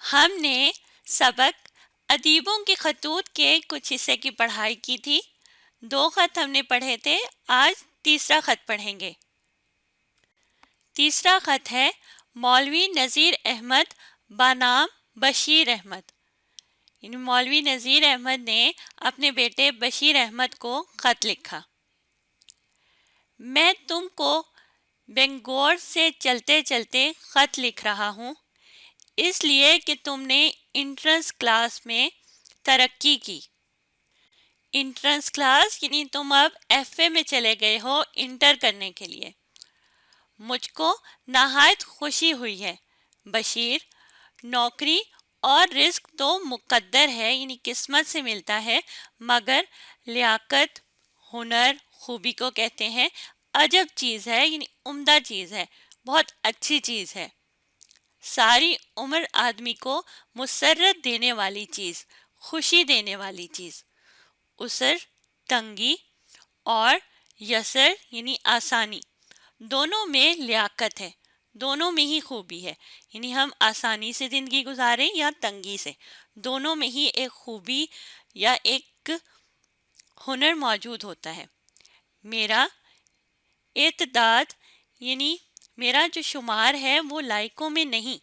ہم نے سبق ادیبوں کے خطوط کے کچھ حصے کی پڑھائی کی تھی۔ 2 خط ہم نے پڑھے تھے، آج تیسرا خط پڑھیں گے۔ تیسرا خط ہے مولوی نذیر احمد بنام بشیر احمد۔ یعنی مولوی نذیر احمد نے اپنے بیٹے بشیر احمد کو خط لکھا۔ میں تم کو بنگلور سے چلتے چلتے خط لکھ رہا ہوں، اس لیے کہ تم نے انٹرنس کلاس میں ترقی کی۔ انٹرنس کلاس یعنی تم اب ایف اے میں چلے گئے ہو انٹر کرنے کے لیے۔ مجھ کو نہایت خوشی ہوئی ہے بشیر۔ نوکری اور رزق تو مقدر ہے، یعنی قسمت سے ملتا ہے، مگر لیاقت، ہنر، خوبی کو کہتے ہیں عجب چیز ہے، یعنی عمدہ چیز ہے، بہت اچھی چیز ہے، ساری عمر آدمی کو مسرت دینے والی چیز، خوشی دینے والی چیز۔ اسر، تنگی، اور یسر یعنی آسانی، دونوں میں لیاقت ہے، دونوں میں ہی خوبی ہے، یعنی ہم آسانی سے زندگی گزاریں یا تنگی سے، دونوں میں ہی ایک خوبی یا ایک ہنر موجود ہوتا ہے۔ میرا اعتداد یعنی میرا جو شمار ہے وہ لائقوں میں نہیں،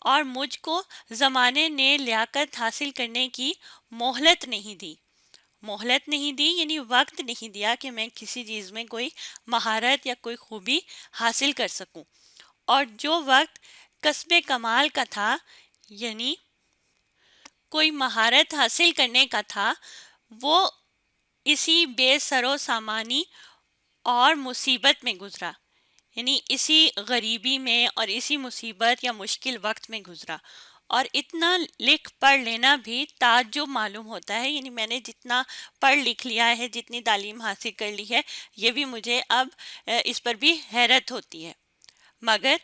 اور مجھ کو زمانے نے لیاقت حاصل کرنے کی مہلت نہیں دی۔ مہلت نہیں دی یعنی وقت نہیں دیا کہ میں کسی چیز میں کوئی مہارت یا کوئی خوبی حاصل کر سکوں، اور جو وقت کسب کمال کا تھا، یعنی کوئی مہارت حاصل کرنے کا تھا، وہ اسی بے سر و سامانی اور مصیبت میں گزرا، یعنی اسی غریبی میں اور اسی مصیبت یا مشکل وقت میں گزرا۔ اور اتنا لکھ پڑھ لینا بھی تعجب معلوم ہوتا ہے، یعنی میں نے جتنا پڑھ لکھ لیا ہے، جتنی تعلیم حاصل کر لی ہے، یہ بھی مجھے اب اس پر بھی حیرت ہوتی ہے۔ مگر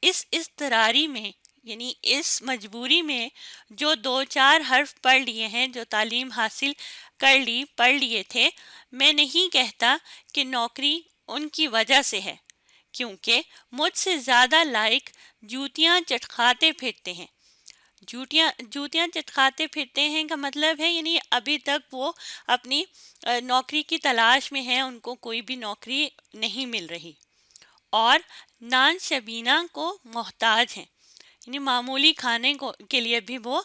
اس اضطراری میں یعنی اس مجبوری میں جو 2 4 حرف پڑھ لیے ہیں، جو تعلیم حاصل کر لی، پڑھ لیے تھے، میں نہیں کہتا کہ نوکری ان کی وجہ سے ہے، کیونکہ مجھ سے زیادہ لائق جوتیاں چٹکھاتے پھرتے ہیں۔ جوتیاں چٹکھاتے پھرتے ہیں کا مطلب ہے یعنی ابھی تک وہ اپنی نوکری کی تلاش میں ہیں، ان کو کوئی بھی نوکری نہیں مل رہی، اور نان شبینہ کو محتاج ہیں، یعنی معمولی کھانے کے لیے بھی وہ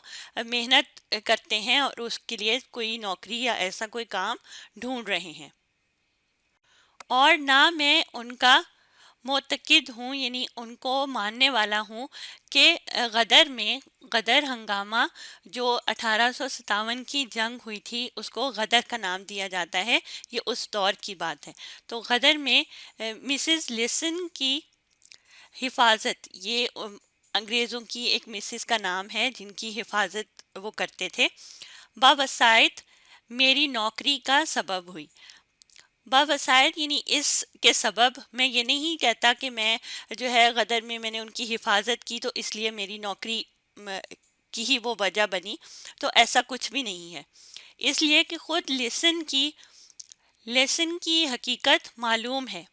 محنت کرتے ہیں اور اس کے لیے کوئی نوکری یا ایسا کوئی کام ڈھونڈ رہے ہیں۔ اور نہ میں ان کا معتقد ہوں، یعنی ان کو ماننے والا ہوں کہ غدر ہنگامہ جو 1857 کی جنگ ہوئی تھی، اس کو غدر کا نام دیا جاتا ہے، یہ اس دور کی بات ہے۔ تو غدر میں مسز لیسن کی حفاظت، یہ انگریزوں کی ایک مسز کا نام ہے جن کی حفاظت وہ کرتے تھے، باوسائٹ میری نوکری کا سبب ہوئی۔ باوسائٹ یعنی اس کے سبب، میں یہ نہیں کہتا کہ میں جو ہے غدر میں نے ان کی حفاظت کی تو اس لیے میری نوکری کی ہی وہ وجہ بنی، تو ایسا کچھ بھی نہیں ہے، اس لیے کہ خود لیسن کی حقیقت معلوم ہے۔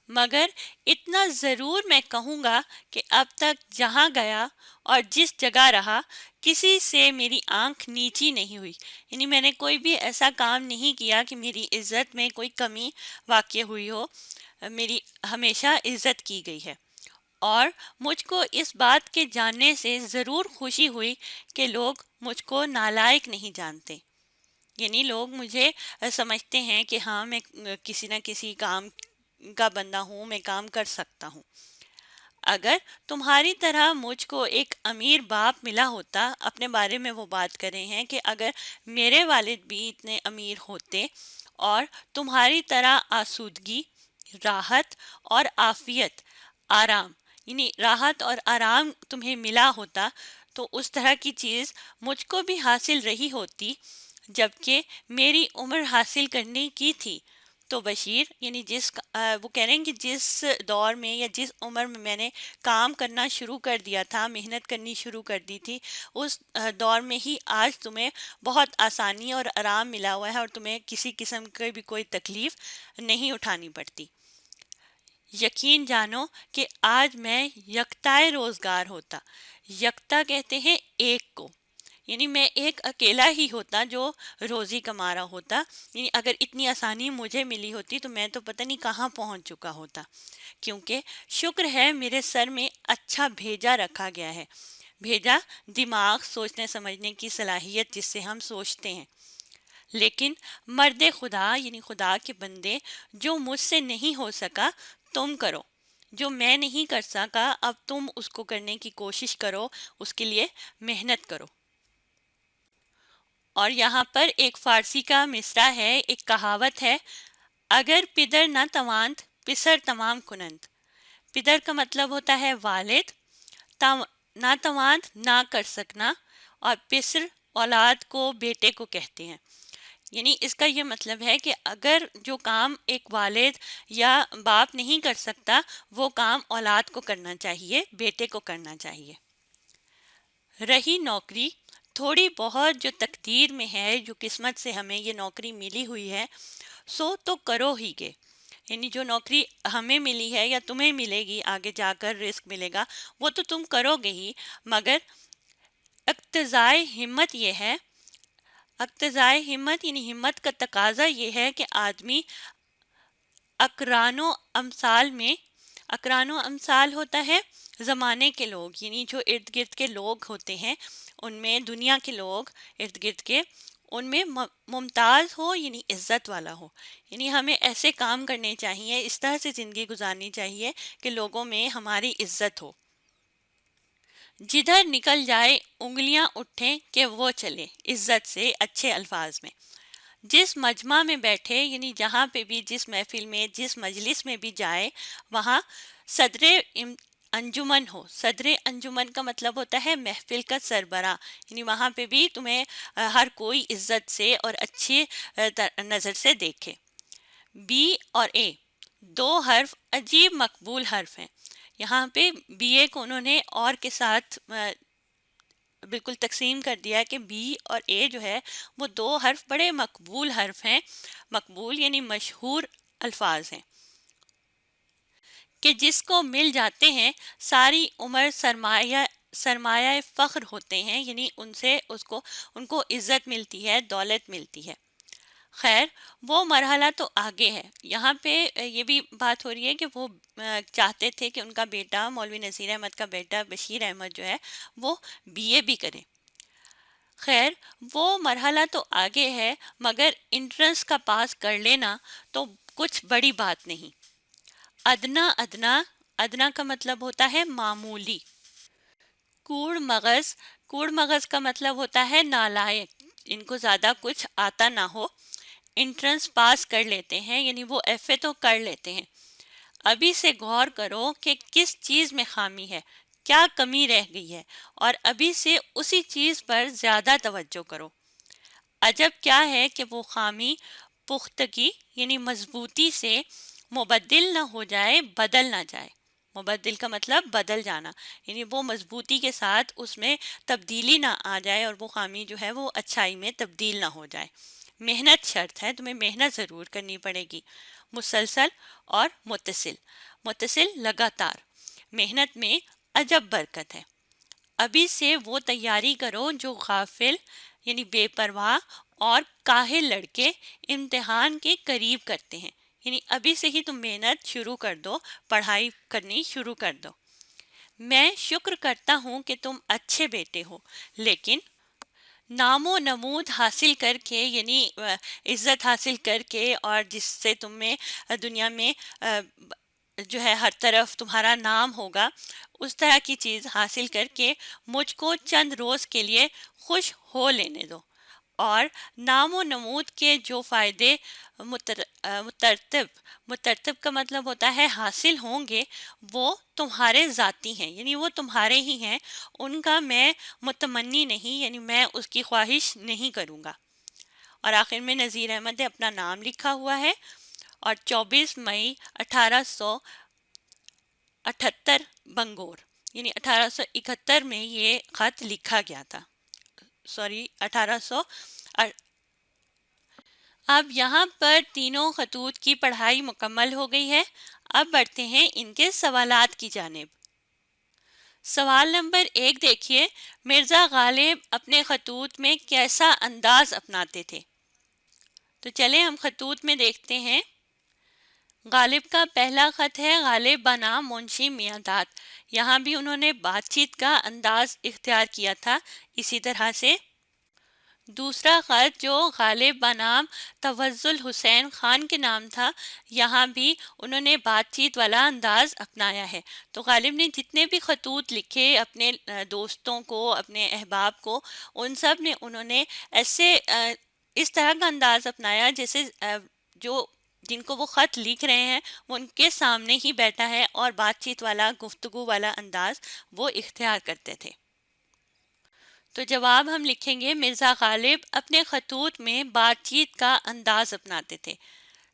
مگر اتنا ضرور میں کہوں گا کہ اب تک جہاں گیا اور جس جگہ رہا، کسی سے میری آنکھ نیچی نہیں ہوئی، یعنی میں نے کوئی بھی ایسا کام نہیں کیا کہ میری عزت میں کوئی کمی واقع ہوئی ہو، میری ہمیشہ عزت کی گئی ہے۔ اور مجھ کو اس بات کے جاننے سے ضرور خوشی ہوئی کہ لوگ مجھ کو نالائق نہیں جانتے، یعنی لوگ مجھے سمجھتے ہیں کہ ہاں میں کسی نہ کسی کام کا بندہ ہوں، میں کام کر سکتا ہوں۔ اگر تمہاری طرح مجھ کو ایک امیر باپ ملا ہوتا، اپنے بارے میں وہ بات کر رہے ہیں کہ اگر میرے والد بھی اتنے امیر ہوتے اور تمہاری طرح آسودگی، راحت اور عافیت، آرام، یعنی راحت اور آرام تمہیں ملا ہوتا، تو اس طرح کی چیز مجھ کو بھی حاصل رہی ہوتی جبکہ میری عمر حاصل کرنے کی تھی۔ تو بشیر یعنی وہ کہہ رہے ہیں کہ جس دور میں یا جس عمر میں نے کام کرنا شروع کر دیا تھا، محنت کرنی شروع کر دی تھی، اس دور میں ہی آج تمہیں بہت آسانی اور آرام ملا ہوا ہے، اور تمہیں کسی قسم کی بھی کوئی تکلیف نہیں اٹھانی پڑتی۔ یقین جانو کہ آج میں یکتائے روزگار ہوتا. یکتا کہتے ہیں ایک کو، یعنی میں ایک اکیلا ہی ہوتا جو روزی کما رہا ہوتا. یعنی اگر اتنی آسانی مجھے ملی ہوتی تو میں تو پتہ نہیں کہاں پہنچ چکا ہوتا. کیونکہ شکر ہے میرے سر میں اچھا بھیجا رکھا گیا ہے. بھیجا دماغ، سوچنے سمجھنے کی صلاحیت جس سے ہم سوچتے ہیں. لیکن مرد خدا یعنی خدا کے بندے، جو مجھ سے نہیں ہو سکا تم کرو، جو میں نہیں کر سکا اب تم اس کو کرنے کی کوشش کرو، اس کے لیے محنت کرو. اور یہاں پر ایک فارسی کا مصرع ہے، ایک کہاوت ہے: اگر پدر نہ تواند پسر تمام کنند. پدر کا مطلب ہوتا ہے والد، نہ تواند نہ کر سکنا، اور پسر اولاد کو، بیٹے کو کہتے ہیں. یعنی اس کا یہ مطلب ہے کہ اگر جو کام ایک والد یا باپ نہیں کر سکتا وہ کام اولاد کو کرنا چاہیے، بیٹے کو کرنا چاہیے. رہی نوکری، تھوڑی بہت جو تقدیر میں ہے، جو قسمت سے ہمیں یہ نوکری ملی ہوئی ہے، سو تو کرو ہی گے. یعنی جو نوکری ہمیں ملی ہے یا تمہیں ملے گی آگے جا کر، رزق ملے گا، وہ تو تم کرو گے ہی. مگر اقتضائے ہمت یہ ہے، اقتضائے ہمت یعنی ہمت کا تقاضا یہ ہے کہ آدمی اقران و امثال میں، اقران و امثال ہوتا ہے زمانے کے لوگ، یعنی جو ارد گرد کے لوگ ہوتے ہیں ان میں، دنیا کے لوگ ارد گرد کے، ان میں ممتاز ہو، یعنی عزت والا ہو. یعنی ہمیں ایسے کام کرنے چاہیے، اس طرح سے زندگی گزارنی چاہیے کہ لوگوں میں ہماری عزت ہو. جدھر نکل جائے انگلیاں اٹھیں کہ وہ چلے، عزت سے، اچھے الفاظ میں. جس مجمع میں بیٹھے، یعنی جہاں پہ بھی، جس محفل میں، جس مجلس میں بھی جائے، وہاں صدر انجمن ہو. صدر انجمن کا مطلب ہوتا ہے محفل کا سربراہ. یعنی وہاں پہ بھی تمہیں ہر کوئی عزت سے اور اچھی نظر سے دیکھے. بی اور اے دو حرف عجیب مقبول حرف ہیں. یہاں پہ بی اے کو انہوں نے اور کے ساتھ بالکل تقسیم کر دیا کہ بی اور اے جو ہے وہ دو حرف بڑے مقبول حرف ہیں. مقبول یعنی مشہور الفاظ ہیں کہ جس کو مل جاتے ہیں ساری عمر سرمایہ فخر ہوتے ہیں. یعنی ان کو عزت ملتی ہے، دولت ملتی ہے. خیر، وہ مرحلہ تو آگے ہے. یہاں پہ یہ بھی بات ہو رہی ہے کہ وہ چاہتے تھے کہ ان کا بیٹا، مولوی نذیر احمد کا بیٹا بشیر احمد جو ہے وہ بی اے بھی کرے. خیر، وہ مرحلہ تو آگے ہے، مگر انٹرنس کا پاس کر لینا تو کچھ بڑی بات نہیں. ادنا ادنا، ادنا کا مطلب ہوتا ہے معمولی. کوڑ مغز، کوڑ مغز کا مطلب ہوتا ہے نالائق، ان کو زیادہ کچھ آتا نہ ہو. انٹرنس پاس کر لیتے ہیں، یعنی وہ ایف اے تو کر لیتے ہیں. ابھی سے غور کرو کہ کس چیز میں خامی ہے، کیا کمی رہ گئی ہے، اور ابھی سے اسی چیز پر زیادہ توجہ کرو. عجب کیا ہے کہ وہ خامی پختگی یعنی مضبوطی سے مبدل نہ ہو جائے، بدل نہ جائے. مبدل کا مطلب بدل جانا، یعنی وہ مضبوطی کے ساتھ اس میں تبدیلی نہ آ جائے اور وہ خامی جو ہے وہ اچھائی میں تبدیل نہ ہو جائے. محنت شرط ہے، تمہیں محنت ضرور کرنی پڑے گی. مسلسل اور متصل، متصل لگاتار. محنت میں عجب برکت ہے. ابھی سے وہ تیاری کرو جو غافل یعنی بے پرواہ اور کاہل لڑکے امتحان کے قریب کرتے ہیں. یعنی ابھی سے ہی تم محنت شروع کر دو، پڑھائی کرنی شروع کر دو. میں شکر کرتا ہوں کہ تم اچھے بیٹے ہو، لیکن نام و نمود حاصل کر کے، یعنی عزت حاصل کر کے، اور جس سے تم میں دنیا میں جو ہے ہر طرف تمہارا نام ہوگا، اس طرح کی چیز حاصل کر کے مجھ کو چند روز کے لیے خوش ہو لینے دو. اور نام و نمود کے جو فائدے مترتب کا مطلب ہوتا ہے حاصل ہوں گے، وہ تمہارے ذاتی ہیں، یعنی وہ تمہارے ہی ہیں. ان کا میں متمنی نہیں، یعنی میں اس کی خواہش نہیں کروں گا. اور آخر میں نذیر احمد نے اپنا نام لکھا ہوا ہے، اور 24 مئی 1878 بنگور یعنی 1871 میں یہ خط لکھا گیا تھا. 1800. اب یہاں پر تینوں خطوط کی پڑھائی مکمل ہو گئی ہے. اب بڑھتے ہیں ان کے سوالات کی جانب۔ سوال نمبر 1 دیکھیے، مرزا غالب اپنے خطوط میں کیسا انداز اپناتے تھے؟ تو چلیں ہم خطوط میں دیکھتے ہیں۔ غالب کا پہلا خط ہے غالب بنام منشی میاں داد، یہاں بھی انہوں نے بات چیت کا انداز اختیار کیا تھا۔ اسی طرح سے دوسرا خط جو غالب بنام توزل حسین خان کے نام تھا، یہاں بھی انہوں نے بات چیت والا انداز اپنایا ہے۔ تو غالب نے جتنے بھی خطوط لکھے اپنے دوستوں کو، اپنے احباب کو، ان سب نے انہوں نے ایسے اس طرح کا انداز اپنایا جیسے جو جن کو وہ خط لکھ رہے ہیں وہ ان کے سامنے ہی بیٹھا ہے، اور بات چیت والا، گفتگو والا انداز وہ اختیار کرتے تھے۔ تو جواب ہم لکھیں گے مرزا غالب اپنے خطوط میں بات چیت کا انداز اپناتے تھے۔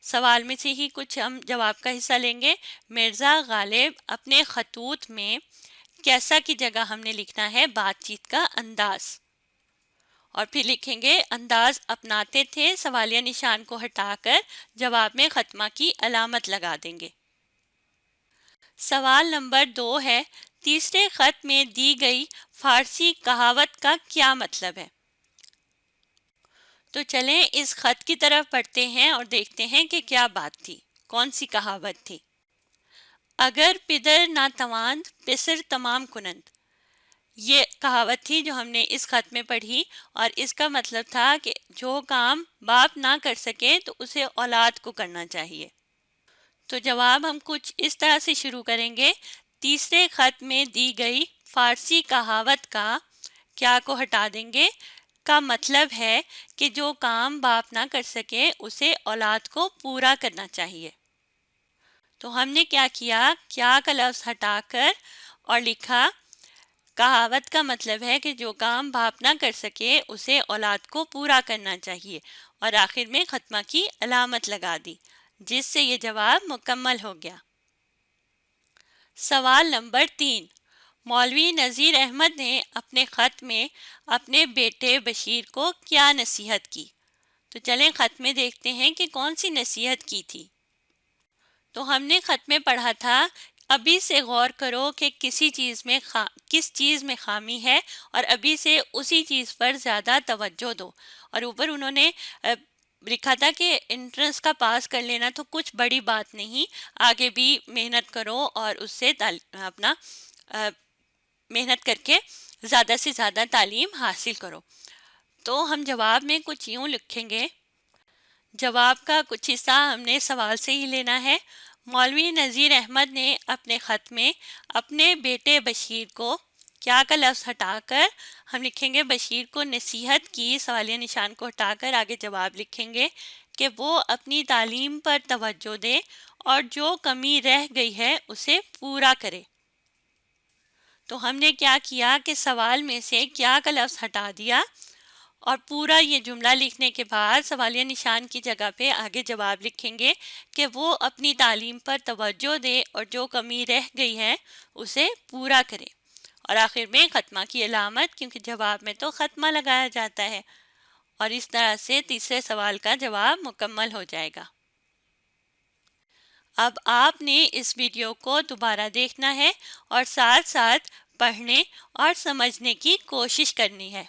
سوال میں سے ہی کچھ ہم جواب کا حصہ لیں گے۔ مرزا غالب اپنے خطوط میں کیسا کی جگہ ہم نے لکھنا ہے بات چیت کا انداز، اور پھر لکھیں گے انداز اپناتے تھے، سوالیہ نشان کو ہٹا کر جواب میں ختمہ کی علامت لگا دیں گے۔ سوال نمبر 2 ہے، تیسرے خط میں دی گئی فارسی کہاوت کا کیا مطلب ہے؟ تو چلیں اس خط کی طرف پڑھتے ہیں اور دیکھتے ہیں کہ کیا بات تھی، کون سی کہاوت تھی۔ اگر پدر نہ تواند پسر تمام کنند، یہ کہاوت تھی جو ہم نے اس خط میں پڑھی، اور اس کا مطلب تھا کہ جو کام باپ نہ کر سکے تو اسے اولاد کو کرنا چاہیے۔ تو جواب ہم کچھ اس طرح سے شروع کریں گے۔ تیسرے خط میں دی گئی فارسی کہاوت کا کیا کو ہٹا دیں گے، کا مطلب ہے کہ جو کام باپ نہ کر سکے اسے اولاد کو پورا کرنا چاہیے۔ تو ہم نے کیا کیا، کیا کا لفظ ہٹا کر اور لکھا کہاوت کا مطلب ہے کہ جو کام باپ نہ کر سکے اسے اولاد کو پورا کرنا چاہیے، اور آخر میں ختمہ کی علامت لگا دی، جس سے یہ جواب مکمل ہو گیا۔ سوال نمبر 3، مولوی نذیر احمد نے اپنے خط میں اپنے بیٹے بشیر کو کیا نصیحت کی؟ تو چلیں خط میں دیکھتے ہیں کہ کون سی نصیحت کی تھی۔ تو ہم نے خط میں پڑھا تھا، ابھی سے غور کرو کہ کس چیز میں خامی ہے، اور ابھی سے اسی چیز پر زیادہ توجہ دو۔ اور اوپر انہوں نے لکھا تھا کہ انٹرنس کا پاس کر لینا تو کچھ بڑی بات نہیں، آگے بھی محنت کرو اور اس سے اپنا محنت کر کے زیادہ سے زیادہ تعلیم حاصل کرو۔ تو ہم جواب میں کچھ یوں لکھیں گے، جواب کا کچھ حصہ ہم نے سوال سے ہی لینا ہے۔ مولوی نذیر احمد نے اپنے خط میں اپنے بیٹے بشیر کو، کیا کا لفظ ہٹا کر ہم لکھیں گے بشیر کو نصیحت کی، سوالیہ نشان کو ہٹا کر آگے جواب لکھیں گے کہ وہ اپنی تعلیم پر توجہ دے اور جو کمی رہ گئی ہے اسے پورا کرے۔ تو ہم نے کیا کیا کہ سوال میں سے کیا کا لفظ ہٹا دیا، اور پورا یہ جملہ لکھنے کے بعد سوالیہ نشان کی جگہ پہ آگے جواب لکھیں گے کہ وہ اپنی تعلیم پر توجہ دے اور جو کمی رہ گئی ہے اسے پورا کرے، اور آخر میں ختمہ کی علامت، کیونکہ جواب میں تو ختمہ لگایا جاتا ہے، اور اس طرح سے تیسرے سوال کا جواب مکمل ہو جائے گا۔ اب آپ نے اس ویڈیو کو دوبارہ دیکھنا ہے اور ساتھ ساتھ پڑھنے اور سمجھنے کی کوشش کرنی ہے۔